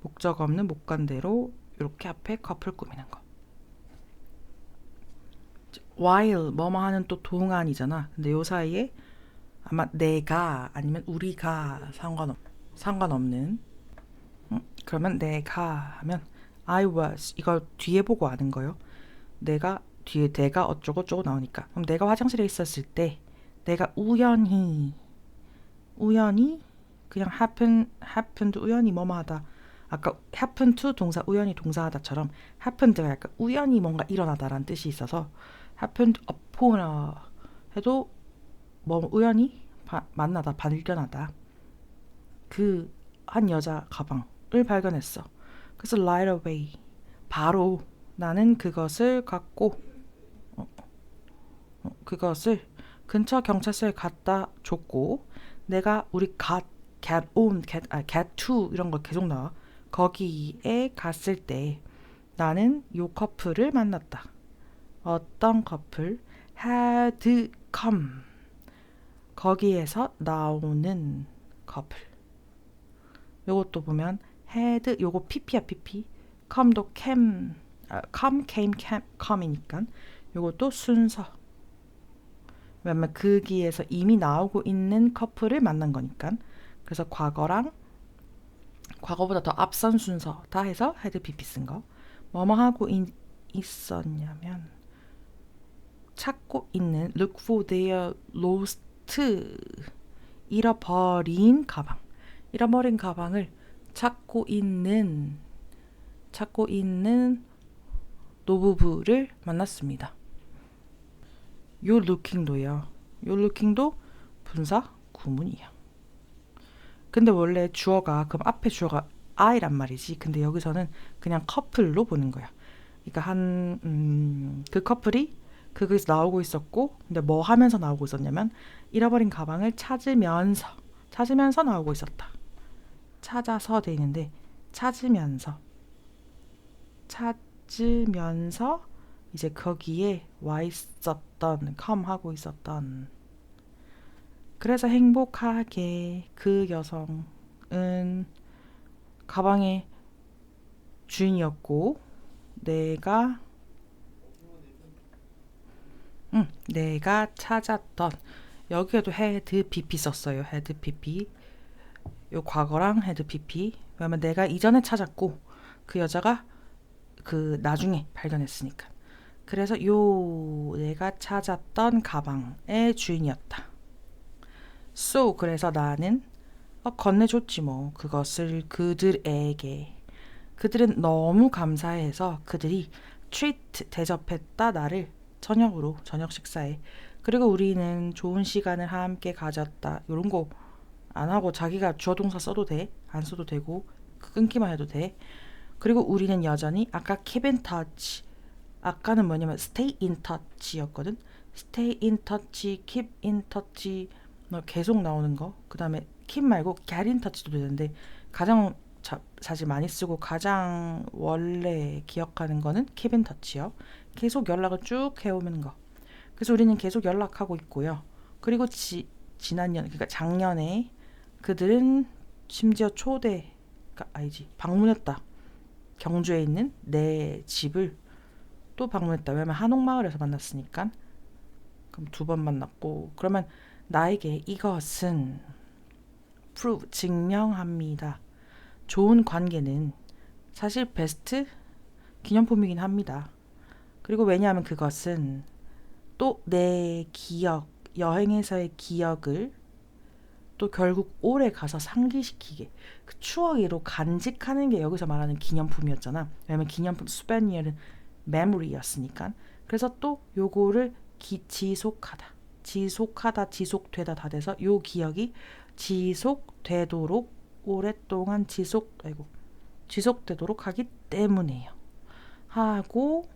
목적 없는 목간대로 이렇게 앞에 커플 꾸미는 거. while 뭐뭐 하는 또 동안이잖아. 근데 요 사이에 아마 내가 아니면 우리가 상관없는 그러면 내가 하면 I was 이걸 뒤에 보고 아는 거예요. 뒤에 내가 어쩌고저쩌고 나오니까. 그럼 내가 화장실에 있었을 때 내가 우연히 그냥 happened 우연히 뭐뭐 하다. 아까 happen to 동사 우연히 동사하다처럼 happened가 약간 우연히 뭔가 일어나다라는 뜻이 있어서 happened upon 해도 뭐 우연히 만나다 발견하다. 그 한 여자 가방을 발견했어. 그래서 right away 바로 나는 그것을 갖고 그것을 근처 경찰서에 갖다 줬고 내가 우리 get to 이런 거 계속 나와. 거기에 갔을 때 나는 요 커플을 만났다. 어떤 커플? had come 거기에서 나오는 커플. 요것도 보면 had 요거 pp야 pp. come도 come, came, come이니까 요것도 순서. 왜냐면 거기에서 이미 나오고 있는 커플을 만난 거니까. 그래서 과거랑 과거보다 더 앞선 순서 다 해서 had pp 쓴 거. 뭐뭐 하고 있었냐면 찾고 있는 look for their lost 잃어버린 가방. 잃어버린 가방을 찾고 있는 노부부를 만났습니다. 요 looking도요. 요 looking도 분사 구문이에요. 근데 원래 주어가 그럼 앞에 주어가 I란 말이지. 근데 여기서는 그냥 커플로 보는 거야. 그러니까 그 커플이 거기서 나오고 있었고, 근데 뭐 하면서 나오고 있었냐면 잃어버린 가방을 찾으면서 나오고 있었다. 찾아서 돼 있는데 찾으면서 이제 거기에 와 있었던, come 하고 있었던. 그래서 행복하게 그 여성은 가방의 주인이었고 내가 찾았던, 여기에도 had pp 썼어요. had pp. 요 과거랑 had pp. 왜냐면 내가 이전에 찾았고 그 여자가 그 나중에 발견했으니까. 그래서 요 내가 찾았던 가방의 주인이었다. So 그래서 나는 건네줬지 뭐 그것을 그들에게. 그들은 너무 감사해서 그들이 treat 대접했다 나를 저녁으로, 저녁 식사에. 그리고 우리는 좋은 시간을 함께 가졌다. 이런 거 안 하고 자기가 주어 동사 써도 돼. 안 써도 되고 끊기만 해도 돼. 그리고 우리는 여전히 아까 keep in touch, 아까는 뭐냐면 stay in touch였거든. stay in touch, keep in touch 계속 나오는 거. 그 다음에 keep 말고 get in touch도 되는데 가장 사실 많이 쓰고 가장 원래 기억하는 거는 keep in touch요. 계속 연락을 쭉 해오는 거. 그래서 우리는 계속 연락하고 있고요. 그리고 지난년, 그러니까 작년에 그들은 심지어 방문했다. 경주에 있는 내 집을 또 방문했다. 왜냐면 한옥마을에서 만났으니까. 그럼 2번 만났고, 그러면 나에게 이것은 prove, 증명합니다. 좋은 관계는 사실 베스트 기념품이긴 합니다. 그리고 왜냐하면 그것은 또 내 기억, 여행에서의 기억을 또 결국 오래 가서 상기시키게, 그 추억으로 간직하는 게 여기서 말하는 기념품이었잖아. 왜냐면 기념품, 수베니어는 메모리였으니까. 그래서 또 요거를 지속되다 다 돼서 요 기억이 지속되도록 오랫동안 지속되도록 하기 때문에요. 하고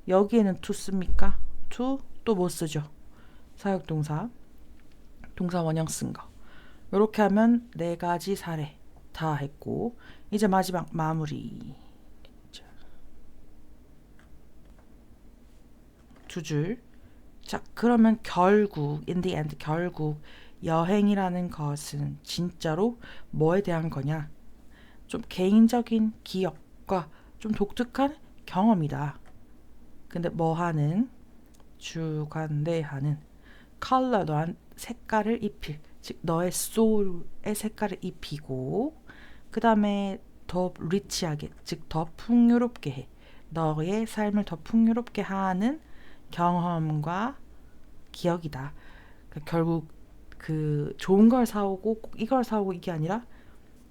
여기에는 to 씁니까? to 또 뭐 쓰죠? 사역동사, 동사 원형 쓴 거. 이렇게 하면 4가지 사례 다 했고, 이제 마지막 마무리 2줄. 자, 그러면 결국 in the end, 결국 여행이라는 것은 진짜로 뭐에 대한 거냐? 좀 개인적인 기억과 좀 독특한 경험이다. 근데 뭐하는? 주관대하는, 컬러한 색깔을 입힐, 즉 너의 soul의 색깔을 입히고, 그 다음에 더 리치하게, 즉 더 풍요롭게 해, 너의 삶을 더 풍요롭게 하는 경험과 기억이다. 그러니까 결국 그 좋은 걸 사오고 꼭 이걸 사오고 이게 아니라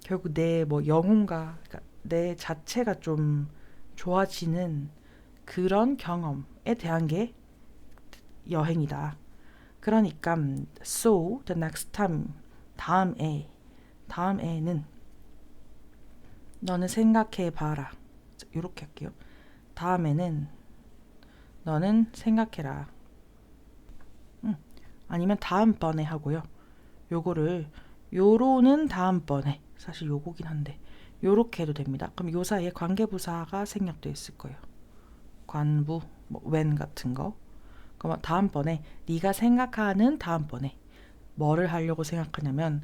결국 내 뭐 영혼과, 그러니까 내 자체가 좀 좋아지는 그런 경험에 대한 게 여행이다. 그러니까 so the next time, 다음에는 너는 생각해 봐라. 이렇게 할게요. 다음에는 너는 생각해라. 아니면 다음번에 하고요. 요거를 요로는 다음번에, 사실 요거긴 한데 요렇게 해도 됩니다. 그럼 요 사이에 관계부사가 생략되어 있을 거예요. 관부, 뭐 when 같은 거. 그럼 다음번에, 네가 생각하는 다음번에, 뭐를 하려고 생각하냐면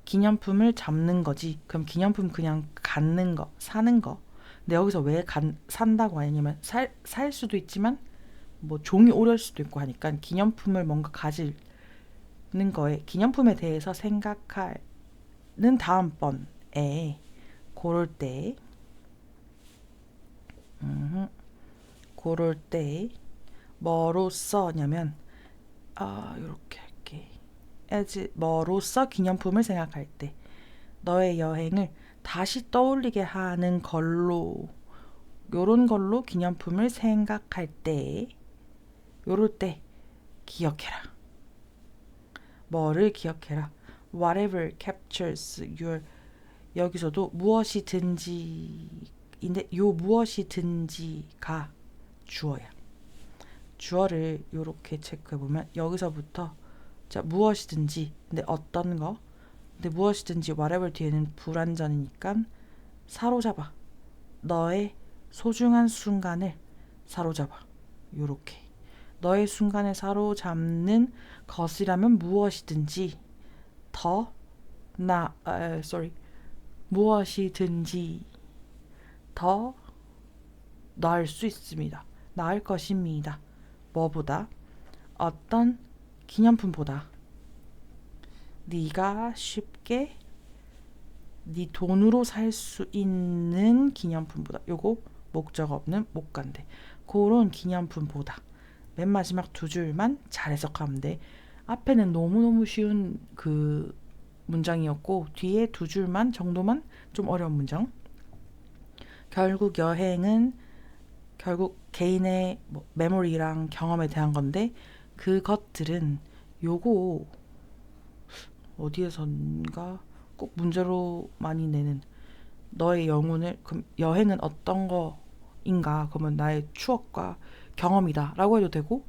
기념품을 잡는 거지. 그럼 기념품 그냥 갖는 거, 사는 거. 근데 여기서 왜 산다고 하냐면 살 수도 있지만 뭐 종이 오릴 수도 있고 하니까 기념품을 뭔가 가지는 거에 기념품에 대해서 생각하는 다음번에 고를 때 고를 때 뭐로써냐면 요렇게 할게. 뭐로써 기념품을 생각할 때 너의 여행을 다시 떠올리게 하는 걸로 요런 걸로 기념품을 생각할 때 요럴 때 기억해라. 뭐를 기억해라. Whatever captures your 여기서도 무엇이든지인데 요 무엇이든지가 주어야. 주어를 요렇게 체크해 보면 여기서부터 자 무엇이든지 근데 어떤 거 근데 무엇이든지 whatever 뒤에는 불완전이니까 사로잡아. 너의 소중한 순간을 사로잡아. 요렇게 너의 순간을 사로잡는 것이라면 무엇이든지 무엇이든지 더 나을 수 있습니다. 나을 것입니다. 뭐보다 어떤 기념품보다 네가 쉽게 네 돈으로 살 수 있는 기념품보다 요거 목적 없는 못 간대. 그런 기념품보다 맨 마지막 두 줄만 잘 해석하면 돼. 앞에는 너무너무 쉬운 그 문장이었고 뒤에 두 줄만 정도만 좀 어려운 문장. 결국 여행은 결국 개인의 메모리랑 경험에 대한 건데 그것들은 요거 어디에선가 꼭 문제로 많이 내는 너의 영혼을 그럼 여행은 어떤 거인가 그러면 나의 추억과 경험이다 라고 해도 되고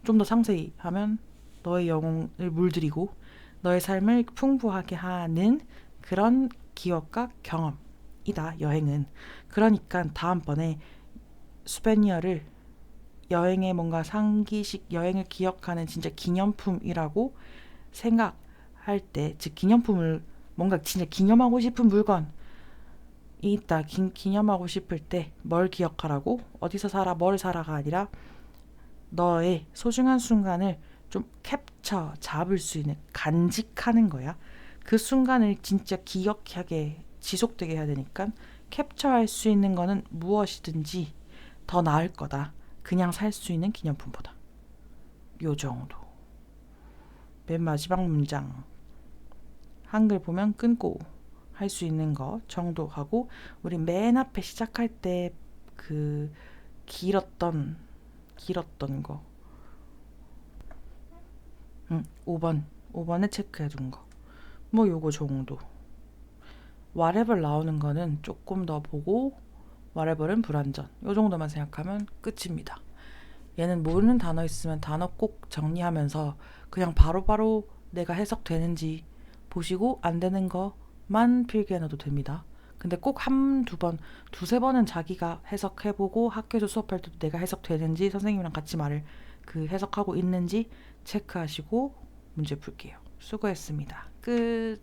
좀 더 상세히 하면 너의 영혼을 물들이고 너의 삶을 풍부하게 하는 그런 기억과 경험이다 여행은. 그러니까 다음번에 수베니어를 여행의 뭔가 상기식 여행을 기억하는 진짜 기념품이라고 생각할 때 즉 기념품을 뭔가 진짜 기념하고 싶은 물건이 있다. 기념하고 싶을 때 뭘 기억하라고 어디서 사라 뭘 사라가 아니라 너의 소중한 순간을 좀 캡처 잡을 수 있는 간직하는 거야. 그 순간을 진짜 기억하게 지속되게 해야 되니까 캡처할 수 있는 거는 무엇이든지 더 나을 거다. 그냥 살 수 있는 기념품보다. 요 정도. 맨 마지막 문장. 한글 보면 끊고 할 수 있는 거 정도 하고 우리 맨 앞에 시작할 때 그 길었던 거 5번에 체크해 둔 거. 뭐 요거 정도. whatever 나오는 거는 조금 더 보고 whatever은 불완전. 요 정도만 생각하면 끝입니다. 얘는 모르는 단어 있으면 단어 꼭 정리하면서 그냥 바로바로 내가 해석되는지 보시고 안 되는 거만 필기해놔도 됩니다. 근데 꼭 한두 번, 두세 번은 자기가 해석해보고 학교에서 수업할 때도 내가 해석되는지 선생님이랑 같이 해석하고 있는지 체크하시고 문제 풀게요. 수고했습니다. 끝.